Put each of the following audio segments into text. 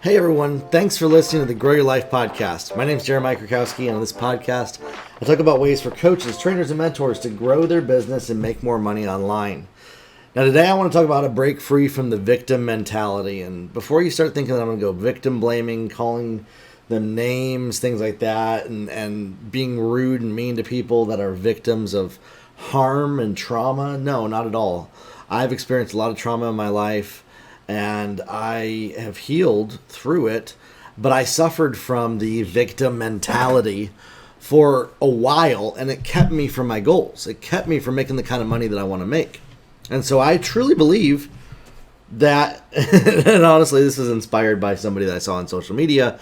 Hey everyone, thanks for listening to the Grow Your Life podcast. My name is Jeremiah Krakowski, and on this podcast, I talk about ways for coaches, trainers, and mentors to grow their business and make more money online. Now today I want to talk about how to break free from the victim mentality. And before you start thinking that I'm going to go victim blaming, calling them names, things like that, and being rude and mean to people that are victims of harm and trauma, no, not at all. I've experienced a lot of trauma in my life, and I have healed through it, but I suffered from the victim mentality for a while, and it kept me from my goals. It kept me from making the kind of money that I want to make. And so I truly believe that, and honestly, this is inspired by somebody that I saw on social media,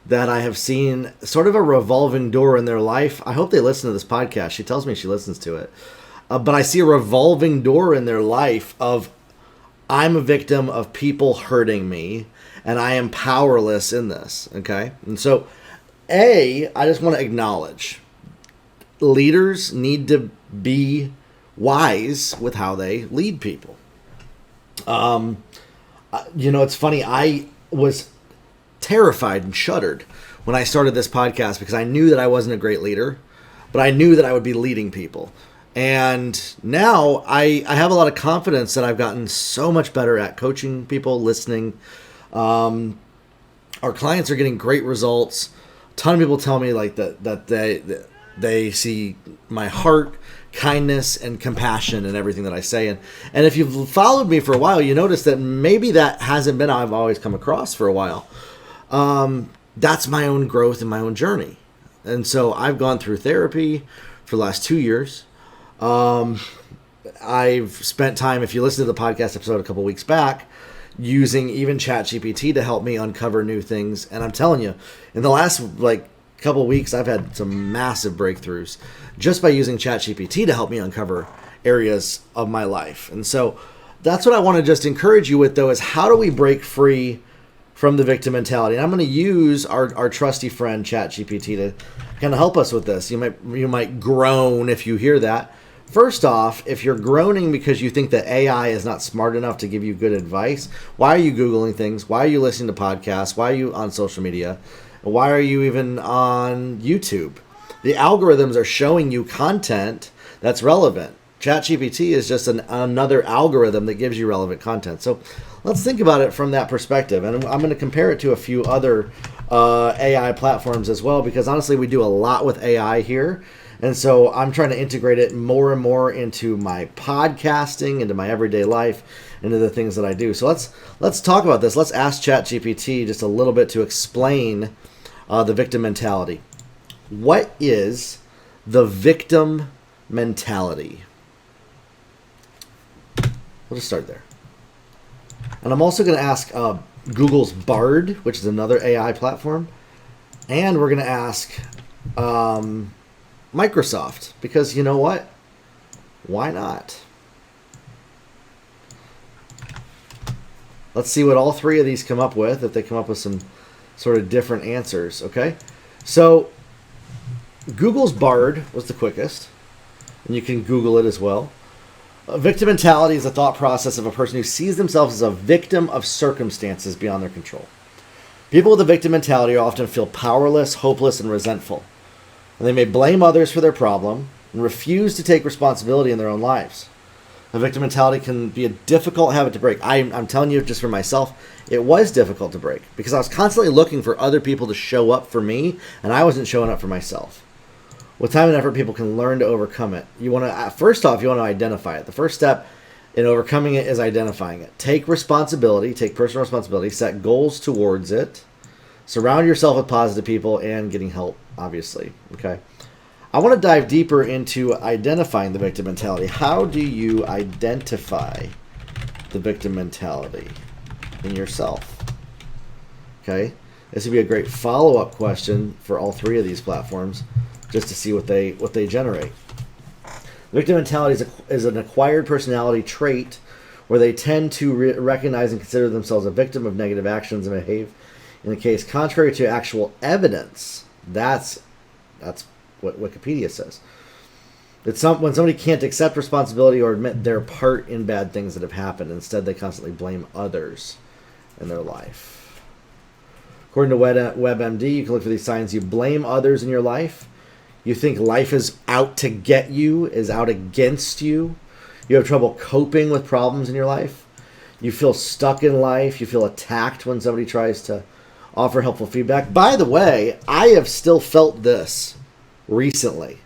that I have seen sort of a revolving door in their life. I hope they listen to this podcast. She tells me she listens to it. But I see a revolving door in their life of, I'm a victim of people hurting me, and I am powerless in this, okay? And so, I just want to acknowledge leaders need to be wise with how they lead people. It's funny, I was terrified and shuddered when I started this podcast because I knew that I wasn't a great leader, but I knew that I would be leading people. And now I have a lot of confidence that I've gotten so much better at coaching people, listening. Our clients are getting great results. A ton of people tell me like that they see my heart, kindness, and compassion in everything that I say. And if you've followed me for a while, you notice that maybe that hasn't been how I've always come across for a while. That's my own growth and my own journey. And so I've gone through therapy for the last 2 years. I've spent time, if you listen to the podcast episode a couple weeks back, using even ChatGPT to help me uncover new things. And I'm telling you, in the last couple weeks, I've had some massive breakthroughs just by using ChatGPT to help me uncover areas of my life. And so that's what I want to just encourage you with, though, is how do we break free from the victim mentality? And I'm going to use our trusty friend ChatGPT to kind of help us with this. You might groan if you hear that. First off, if you're groaning because you think that AI is not smart enough to give you good advice, why are you Googling things? Why are you listening to podcasts? Why are you on social media? Why are you even on YouTube? The algorithms are showing you content that's relevant. ChatGPT is just another algorithm that gives you relevant content. So let's think about it from that perspective. And I'm going to compare it to a few other AI platforms as well, because honestly, we do a lot with AI here. And so I'm trying to integrate it more and more into my podcasting, into my everyday life, into the things that I do. So let's talk about this. Let's ask ChatGPT just a little bit to explain the victim mentality. What is the victim mentality? We'll just start there. And I'm also going to ask Google's Bard, which is another AI platform. And we're going to ask Microsoft, because you know what? Why not? Let's see what all three of these come up with, if they come up with some sort of different answers, okay? So Google's Bard was the quickest, and you can Google it as well. Victim mentality is a thought process of a person who sees themselves as a victim of circumstances beyond their control. People with a victim mentality often feel powerless, hopeless, and resentful. And they may blame others for their problem and refuse to take responsibility in their own lives. A victim mentality can be a difficult habit to break. I'm telling you, just for myself, it was difficult to break because I was constantly looking for other people to show up for me, and I wasn't showing up for myself. With time and effort, people can learn to overcome it. First off, you want to identify it. The first step in overcoming it is identifying it. Take responsibility, take personal responsibility, set goals towards it, surround yourself with positive people, and getting help, obviously. Okay. I want to dive deeper into identifying the victim mentality. How do you identify the victim mentality in yourself? Okay. This would be a great follow-up question for all three of these platforms, just to see what they generate. Victim mentality is an acquired personality trait where they tend to recognize and consider themselves a victim of negative actions and behave in the case contrary to actual evidence. That's what Wikipedia says. It's when somebody can't accept responsibility or admit their part in bad things that have happened. Instead, they constantly blame others in their life. According to WebMD, you can look for these signs. You blame others in your life. You think life is out to get you, is out against you. You have trouble coping with problems in your life. You feel stuck in life. You feel attacked when somebody tries to offer helpful feedback. By the way, I have still felt this recently.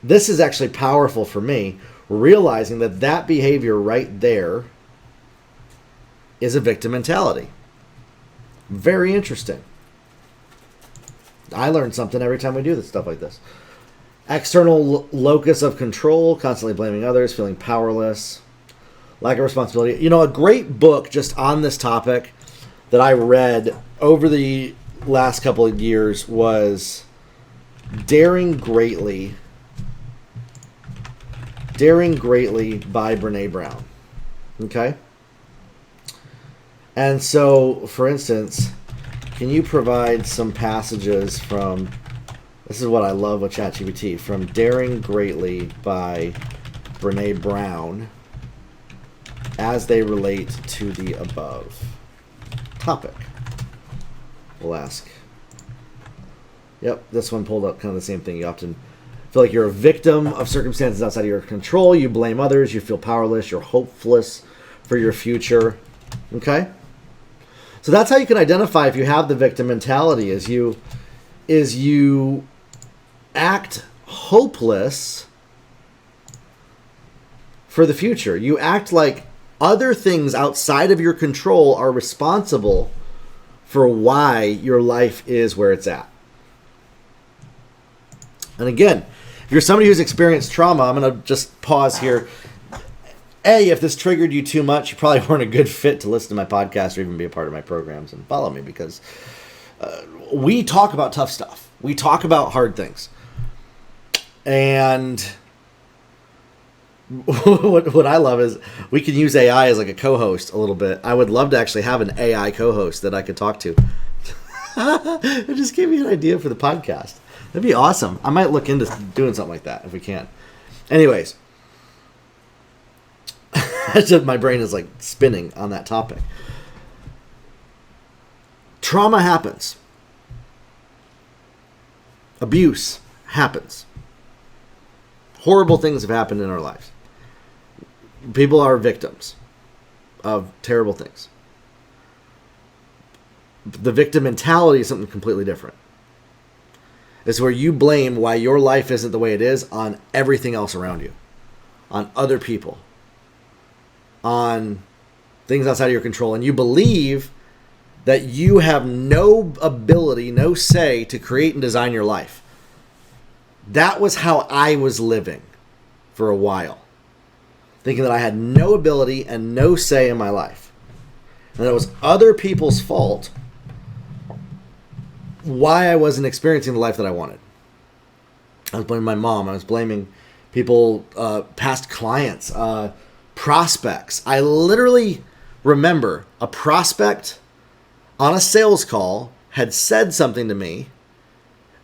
This is actually powerful for me, realizing that that behavior right there is a victim mentality. Very interesting. I learn something every time we do this stuff like this. External locus of control, constantly blaming others, feeling powerless, lack of responsibility. You know, a great book just on this topic that I read over the last couple of years was Daring Greatly by Brene Brown. Okay? And so, for instance, can you provide some passages from, this is what I love with ChatGPT, from Daring Greatly by Brene Brown as they relate to the above topic? We'll ask. Yep, this one pulled up kind of the same thing. You often feel like you're a victim of circumstances outside of your control. You blame others. You feel powerless. You're hopeless for your future. Okay? So that's how you can identify if you have the victim mentality, is you act hopeless for the future. You act like other things outside of your control are responsible for why your life is where it's at. And again, if you're somebody who's experienced trauma, I'm going to just pause here. If this triggered you too much, you probably weren't a good fit to listen to my podcast or even be a part of my programs and follow me, because we talk about tough stuff. We talk about hard things. And what I love is we can use AI as like a co-host a little bit. I would love to actually have an AI co-host that I could talk to. It just gave me an idea for the podcast. That'd be awesome. I might look into doing something like that if we can. Anyways, my brain is like spinning on that topic. Trauma happens. Abuse happens. Horrible things have happened in our lives. People are victims of terrible things. The victim mentality is something completely different. It's where you blame why your life isn't the way it is on everything else around you, on other people, on things outside of your control. And you believe that you have no ability, no say to create and design your life. That was how I was living for a while, thinking that I had no ability and no say in my life, and that it was other people's fault why I wasn't experiencing the life that I wanted. I was blaming my mom. I was blaming people, past clients, prospects. I literally remember a prospect on a sales call had said something to me,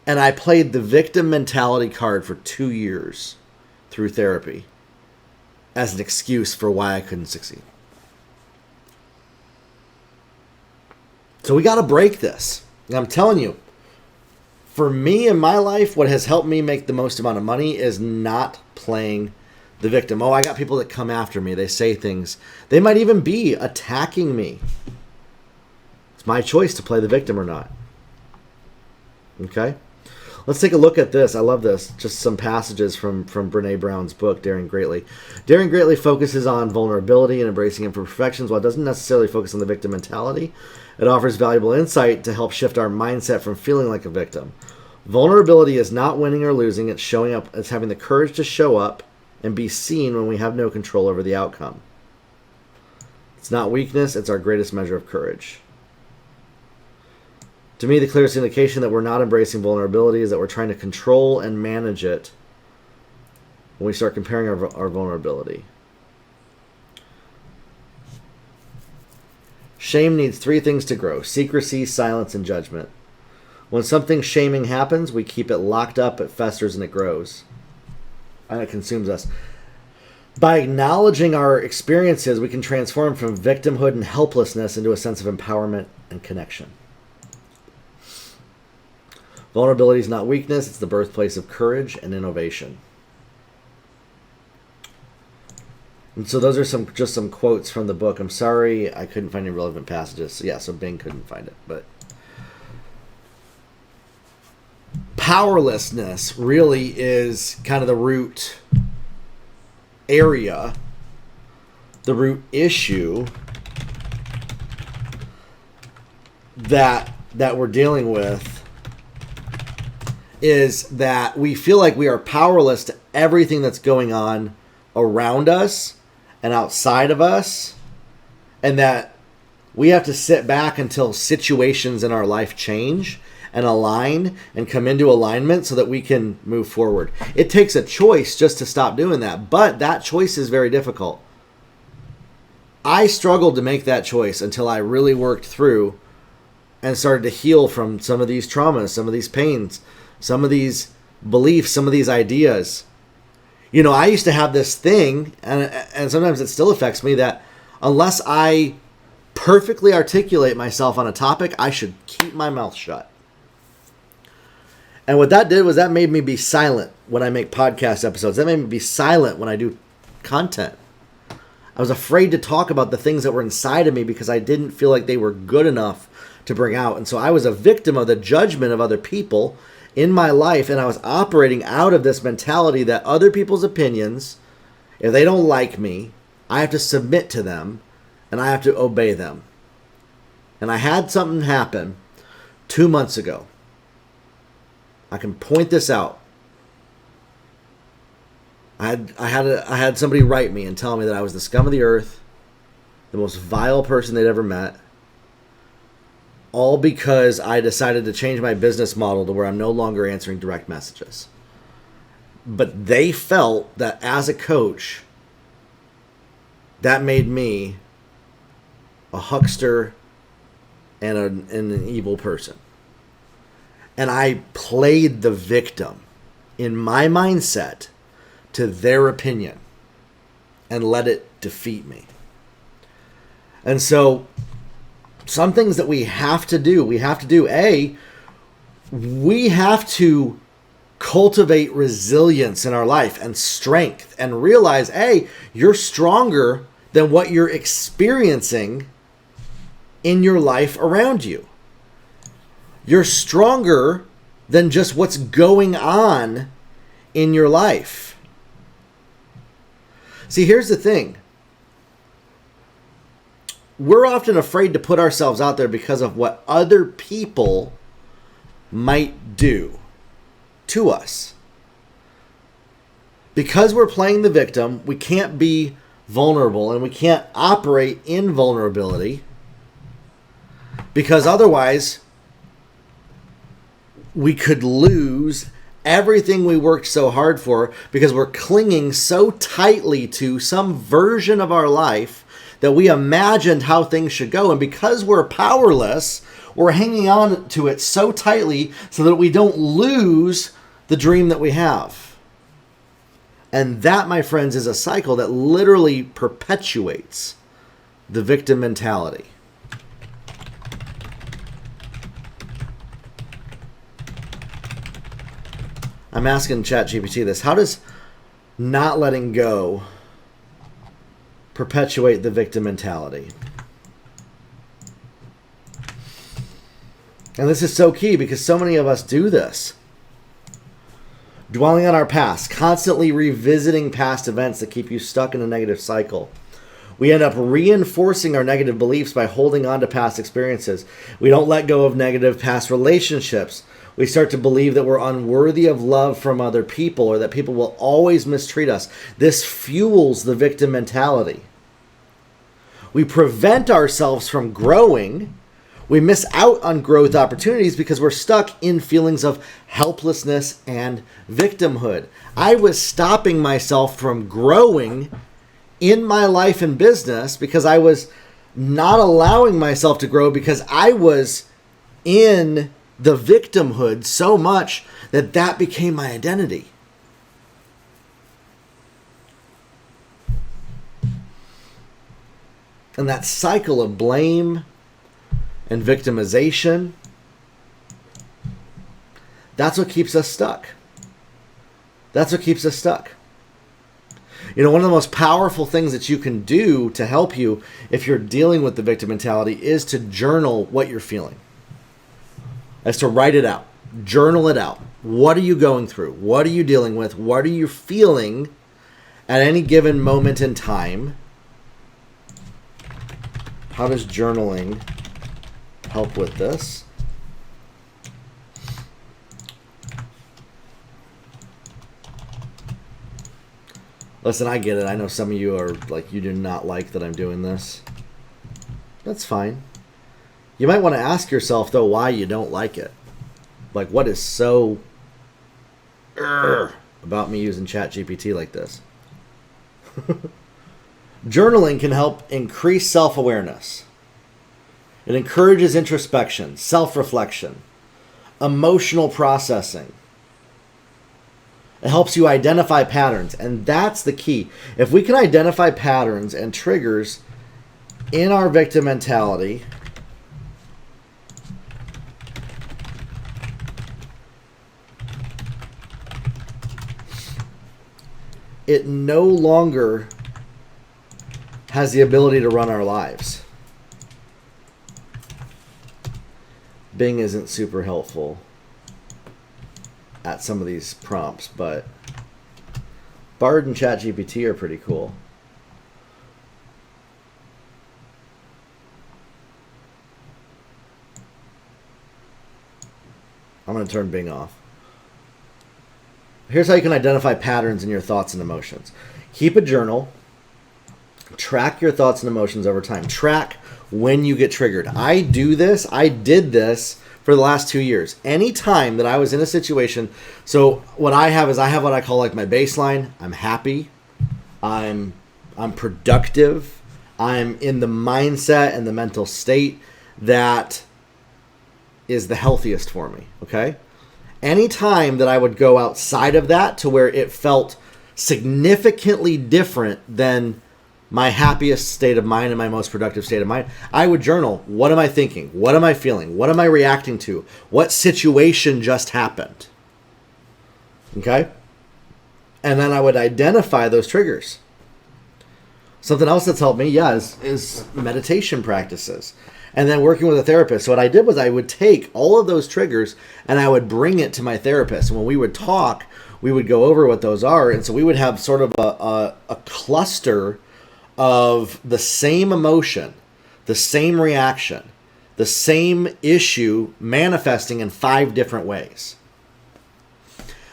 and I played the victim mentality card for 2 years through therapy as an excuse for why I couldn't succeed. So we got to break this. And I'm telling you, for me in my life, what has helped me make the most amount of money is not playing the victim. Oh, I got people that come after me. They say things. They might even be attacking me. It's my choice to play the victim or not. Okay? Let's take a look at this. I love this. Just some passages from Brene Brown's book, Daring Greatly. Daring Greatly focuses on vulnerability and embracing imperfections, while it doesn't necessarily focus on the victim mentality. It offers valuable insight to help shift our mindset from feeling like a victim. Vulnerability is not winning or losing. It's showing up. It's having the courage to show up and be seen when we have no control over the outcome. It's not weakness. It's our greatest measure of courage. To me, the clearest indication that we're not embracing vulnerability is that we're trying to control and manage it when we start comparing our vulnerability. Shame needs 3 things to grow: secrecy, silence, and judgment. When something shaming happens, we keep it locked up, it festers, and it grows. And it consumes us. By acknowledging our experiences, we can transform from victimhood and helplessness into a sense of empowerment and connection. Vulnerability is not weakness. It's the birthplace of courage and innovation. And so those are just some quotes from the book. I'm sorry I couldn't find any relevant passages. So Bing couldn't find it. But powerlessness really is kind of the root area, the root issue that we're dealing with, is that we feel like we are powerless to everything that's going on around us and outside of us, and that we have to sit back until situations in our life change and align and come into alignment so that we can move forward. It takes a choice just to stop doing that, but that choice is very difficult. I struggled to make that choice until I really worked through and started to heal from some of these traumas, some of these pains, some of these beliefs, some of these ideas. You know, I used to have this thing, and sometimes it still affects me, that unless I perfectly articulate myself on a topic, I should keep my mouth shut. And what that did was that made me be silent when I make podcast episodes. That made me be silent when I do content. I was afraid to talk about the things that were inside of me because I didn't feel like they were good enough to bring out. And so I was a victim of the judgment of other people in my life, and I was operating out of this mentality that other people's opinions, if they don't like me, I have to submit to them and I have to obey them. And I had something happen 2 months ago. I can point this out. I had somebody write me and tell me that I was the scum of the earth, the most vile person they'd ever met, all because I decided to change my business model to where I'm no longer answering direct messages. But they felt that as a coach, that made me a huckster and an evil person. And I played the victim in my mindset to their opinion and let it defeat me. And so some things that we have to do, we have to cultivate resilience in our life and strength and realize, you're stronger than what you're experiencing in your life around you. You're stronger than just what's going on in your life. See, here's the thing. We're often afraid to put ourselves out there because of what other people might do to us. Because we're playing the victim, we can't be vulnerable and we can't operate in vulnerability, because otherwise we could lose everything we worked so hard for, because we're clinging so tightly to some version of our life that we imagined how things should go. And because we're powerless, we're hanging on to it so tightly so that we don't lose the dream that we have. And that, my friends, is a cycle that literally perpetuates the victim mentality. I'm asking ChatGPT this. How does not letting go perpetuate the victim mentality? And this is so key because so many of us do this. Dwelling on our past, constantly revisiting past events that keep you stuck in a negative cycle. We end up reinforcing our negative beliefs by holding on to past experiences. We don't let go of negative past relationships. We start to believe that we're unworthy of love from other people, or that people will always mistreat us. This fuels the victim mentality. We prevent ourselves from growing. We miss out on growth opportunities because we're stuck in feelings of helplessness and victimhood. I was stopping myself from growing in my life and business because I was not allowing myself to grow, because I was in the victimhood so much that became my identity. And that cycle of blame and victimization, That's what keeps us stuck. That's what keeps us stuck. You know, one of the most powerful things that you can do to help you if you're dealing with the victim mentality is to journal what you're feeling. Is to write it out. Journal it out. What are you going through? What are you dealing with? What are you feeling at any given moment in time? How does journaling help with this? Listen, I get it. I know some of you are like, you do not like that I'm doing this. That's fine. You might want to ask yourself, though, why you don't like it. Like, what is so about me using ChatGPT like this? Journaling can help increase self-awareness. It encourages introspection, self-reflection, emotional processing. It helps you identify patterns, and that's the key. If we can identify patterns and triggers in our victim mentality, it no longer has the ability to run our lives. Bing isn't super helpful at some of these prompts, but Bard and ChatGPT are pretty cool. I'm going to turn Bing off. Here's how you can identify patterns in your thoughts and emotions. Keep a journal. Track your thoughts and emotions over time. Track when you get triggered. I did this for the last 2 years. Anytime that I was in a situation, so what I have what I call like my baseline. I'm happy. I'm productive. I'm in the mindset and the mental state that is the healthiest for me, okay? Anytime that I would go outside of that to where it felt significantly different than my happiest state of mind and my most productive state of mind, I would journal. What am I thinking? What am I feeling? What am I reacting to? What situation just happened? Okay? And then I would identify those triggers. Something else that's helped me, is meditation practices. And then working with a therapist. So what I did was I would take all of those triggers and I would bring it to my therapist. And when we would talk, we would go over what those are. And so we would have sort of a cluster of the same emotion, the same reaction, the same issue manifesting in 5 different ways.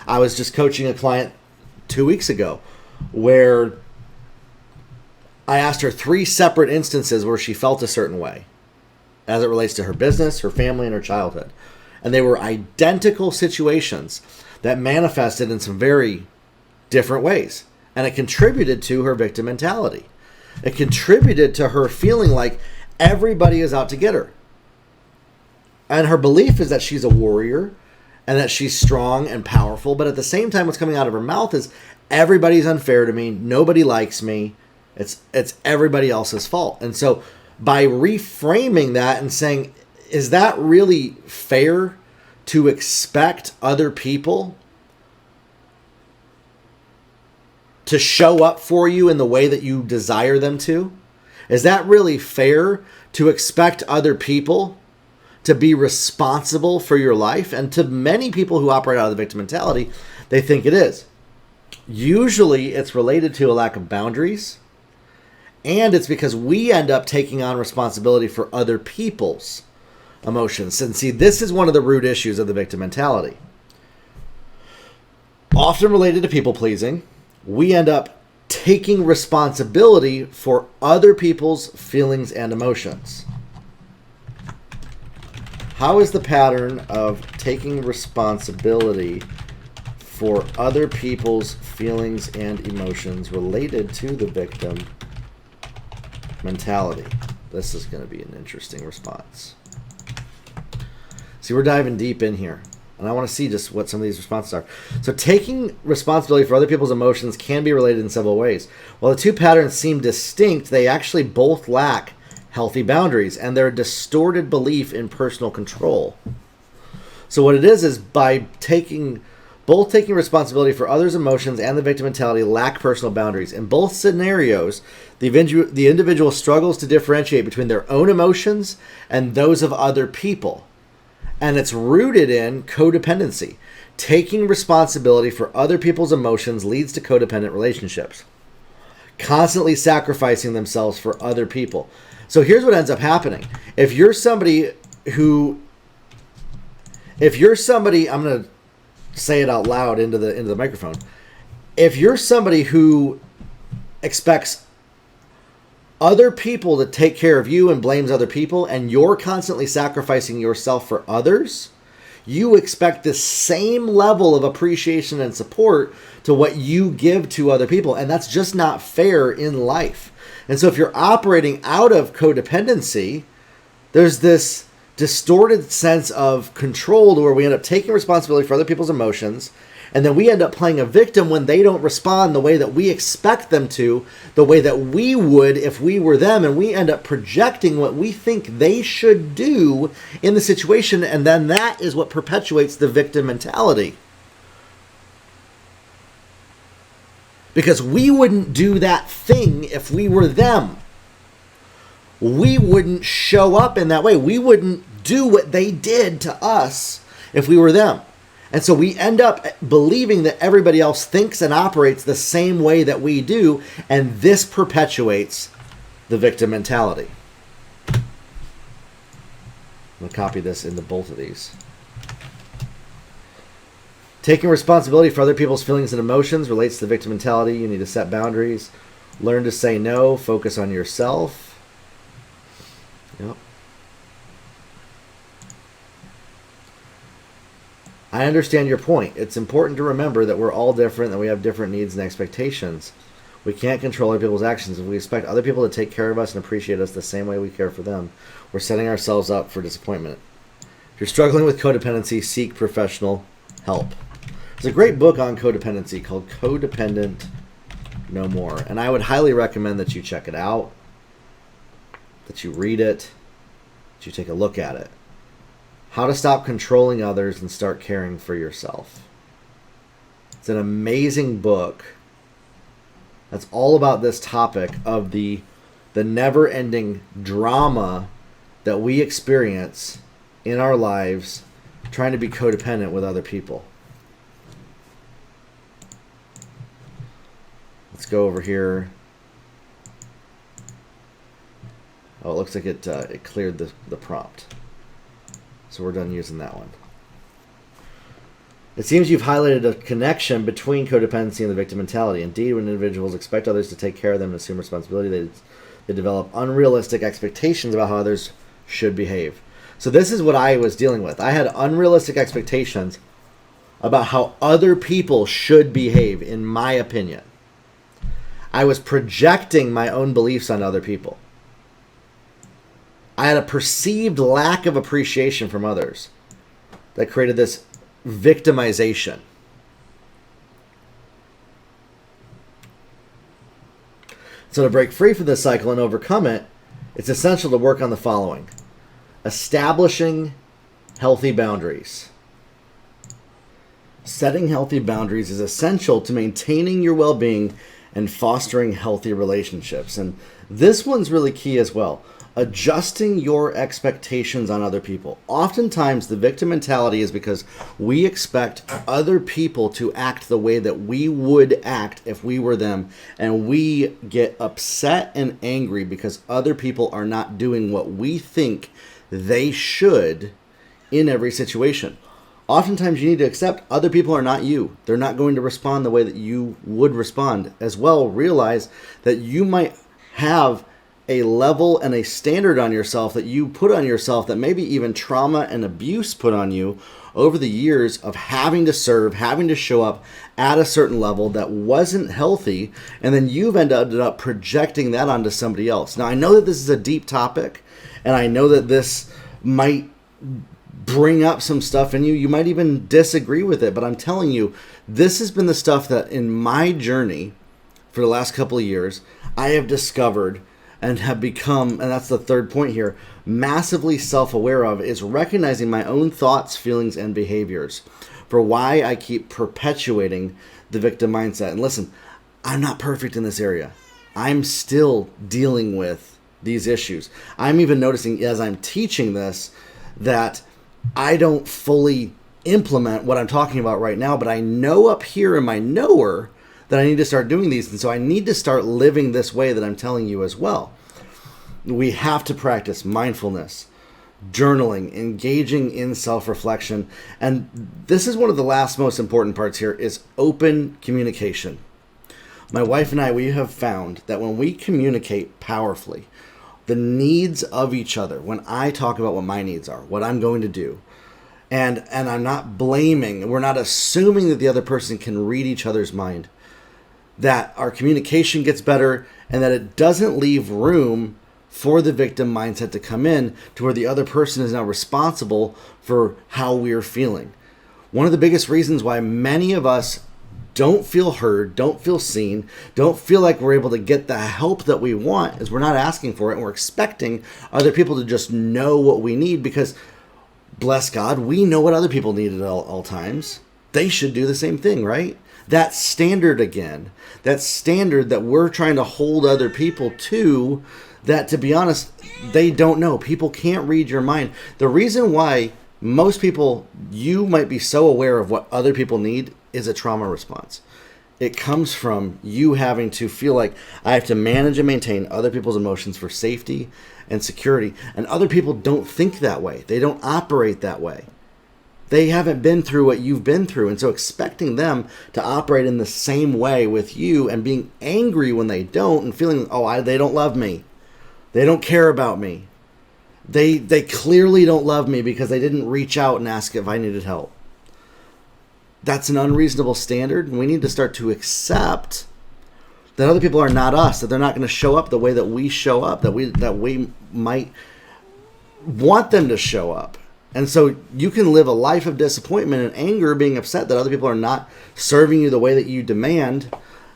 I was just coaching a client 2 weeks ago where I asked her 3 separate instances where she felt a certain way as it relates to her business, her family, and her childhood. And they were identical situations that manifested in some very different ways. And it contributed to her victim mentality. It contributed to her feeling like everybody is out to get her. And her belief is that she's a warrior and that she's strong and powerful. But at the same time, what's coming out of her mouth is everybody's unfair to me. Nobody likes me. It's everybody else's fault. And so by reframing that and saying, is that really fair to expect other people to show up for you in the way that you desire them to? Is that really fair to expect other people to be responsible for your life? And to many people who operate out of the victim mentality, they think it is. Usually it's related to a lack of boundaries, and it's because we end up taking on responsibility for other people's emotions. And see, this is one of the root issues of the victim mentality. Often related to people pleasing, we end up taking responsibility for other people's feelings and emotions. How is the pattern of taking responsibility for other people's feelings and emotions related to the victim mentality? This is going to be an interesting response. See, we're diving deep in here. And I want to see just what some of these responses are. So taking responsibility for other people's emotions can be related in several ways. While the 2 patterns seem distinct, they actually both lack healthy boundaries and their distorted belief in personal control. So what it is by both taking responsibility for others' emotions and the victim mentality lack personal boundaries. In both scenarios, the individual struggles to differentiate between their own emotions and those of other people. And it's rooted in codependency. Taking responsibility for other people's emotions leads to codependent relationships. Constantly sacrificing themselves for other people. So here's what ends up happening. If you're somebody, I'm going to say it out loud into the microphone. If you're somebody who expects other people to take care of you and blames other people, and you're constantly sacrificing yourself for others, you expect the same level of appreciation and support to what you give to other people. And that's just not fair in life. And so if you're operating out of codependency, there's this distorted sense of control where we end up taking responsibility for other people's emotions, and then we end up playing a victim when they don't respond the way that we expect them to, the way that we would if we were them, and we end up projecting what we think they should do in the situation, and then that is what perpetuates the victim mentality. Because we wouldn't do that thing if we were them. We wouldn't show up in that way. We wouldn't do what they did to us if we were them. And so we end up believing that everybody else thinks and operates the same way that we do, and this perpetuates the victim mentality. I'm going to copy this into both of these. Taking responsibility for other people's feelings and emotions relates to the victim mentality. You need to set boundaries, learn to say no, focus on yourself. Yep. I understand your point. It's important to remember that we're all different and we have different needs and expectations. We can't control other people's actions. If we expect other people to take care of us and appreciate us the same way we care for them, we're setting ourselves up for disappointment. If you're struggling with codependency, seek professional help. There's a great book on codependency called Codependent No More, and I would highly recommend that you check it out, that you read it, that you take a look at it. How to Stop Controlling Others and Start Caring for Yourself. It's an amazing book that's all about this topic of the never-ending drama that we experience in our lives trying to be codependent with other people. Let's go over here. Oh, it looks like it cleared the prompt. So we're done using that one. It seems you've highlighted a connection between codependency and the victim mentality. Indeed, when individuals expect others to take care of them and assume responsibility, they develop unrealistic expectations about how others should behave. So this is what I was dealing with. I had unrealistic expectations about how other people should behave, in my opinion. I was projecting my own beliefs on other people. I had a perceived lack of appreciation from others that created this victimization. So to break free from this cycle and overcome it, it's essential to work on the following. Establishing healthy boundaries. Setting healthy boundaries is essential to maintaining your well-being and fostering healthy relationships. And this one's really key as well. Adjusting your expectations on other people. Oftentimes, the victim mentality is because we expect other people to act the way that we would act if we were them, and we get upset and angry because other people are not doing what we think they should in every situation. Oftentimes, you need to accept other people are not you. They're not going to respond the way that you would respond. As well, realize that you might have a level and a standard on yourself that you put on yourself that maybe even trauma and abuse put on you over the years of having to serve, having to show up at a certain level that wasn't healthy, and then you've ended up projecting that onto somebody else. Now, I know that this is a deep topic, and I know that this might bring up some stuff in you. You might even disagree with it, but I'm telling you, this has been the stuff that in my journey for the last couple of years, I have discovered and have become, and that's the third point here, massively self-aware of, is recognizing my own thoughts, feelings, and behaviors for why I keep perpetuating the victim mindset. And listen, I'm not perfect in this area. I'm still dealing with these issues. I'm even noticing as I'm teaching this that I don't fully implement what I'm talking about right now, but I know up here in my knower that I need to start doing these. And so I need to start living this way that I'm telling you as well. We have to practice mindfulness, journaling, engaging in self-reflection. And this is one of the last most important parts here, is open communication. My wife and I, we have found that when we communicate powerfully the needs of each other, when I talk about what my needs are, what I'm going to do, and I'm not blaming, we're not assuming that the other person can read each other's mind, that our communication gets better and that it doesn't leave room for the victim mindset to come in to where the other person is now responsible for how we're feeling. One of the biggest reasons why many of us don't feel heard, don't feel seen, don't feel like we're able to get the help that we want is we're not asking for it, and we're expecting other people to just know what we need, because bless God, we know what other people need at all times. They should do the same thing, right? That standard again, that standard that we're trying to hold other people to, that, to be honest, they don't know. People can't read your mind. The reason why most people, you might be so aware of what other people need, is a trauma response. It comes from you having to feel like I have to manage and maintain other people's emotions for safety and security. And other people don't think that way. They don't operate that way. They haven't been through what you've been through. And so expecting them to operate in the same way with you and being angry when they don't and feeling, they don't love me. They don't care about me. They clearly don't love me because they didn't reach out and ask if I needed help. That's an unreasonable standard, and we need to start to accept that other people are not us, that they're not going to show up the way that we show up, that we might want them to show up. And so you can live a life of disappointment and anger, being upset that other people are not serving you the way that you demand.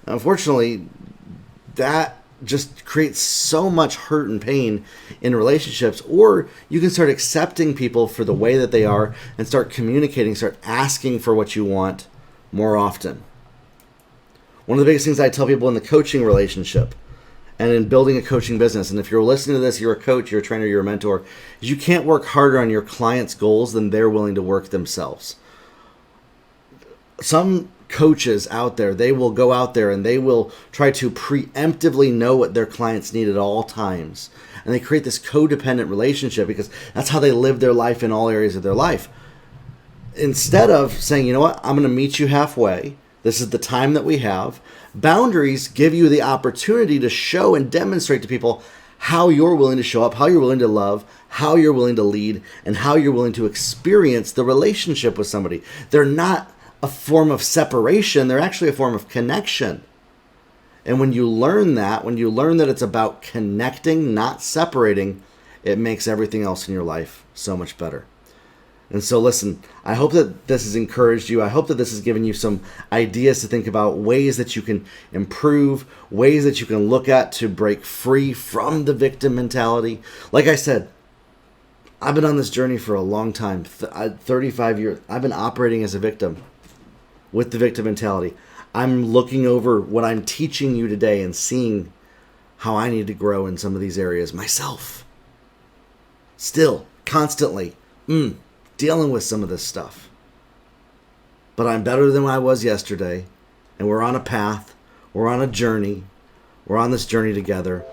Unfortunately, that just creates so much hurt and pain in relationships. Or you can start accepting people for the way that they are and start communicating, start asking for what you want more often. One of the biggest things I tell people in the coaching relationship and in building a coaching business, and if you're listening to this, you're a coach, you're a trainer, you're a mentor, is you can't work harder on your clients' goals than they're willing to work themselves. Some coaches out there, they will go out there and they will try to preemptively know what their clients need at all times. And they create this codependent relationship because that's how they live their life in all areas of their life. Instead of saying, you know what, I'm going to meet you halfway. This is the time that we have. Boundaries give you the opportunity to show and demonstrate to people how you're willing to show up, how you're willing to love, how you're willing to lead, and how you're willing to experience the relationship with somebody. They're not a form of separation, they're actually a form of connection. And when you learn that it's about connecting, not separating, it makes everything else in your life so much better. And so listen, I hope that this has encouraged you. I hope that this has given you some ideas to think about, ways that you can improve, ways that you can look at to break free from the victim mentality. Like I said, I've been on this journey for a long time, 35 years. I've been operating as a victim with the victim mentality. I'm looking over what I'm teaching you today and seeing how I need to grow in some of these areas myself. Still, constantly, dealing with some of this stuff. But I'm better than I was yesterday, and we're on a path, we're on a journey, we're on this journey together.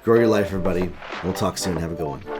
Grow your life, everybody. We'll talk soon. Have a good one.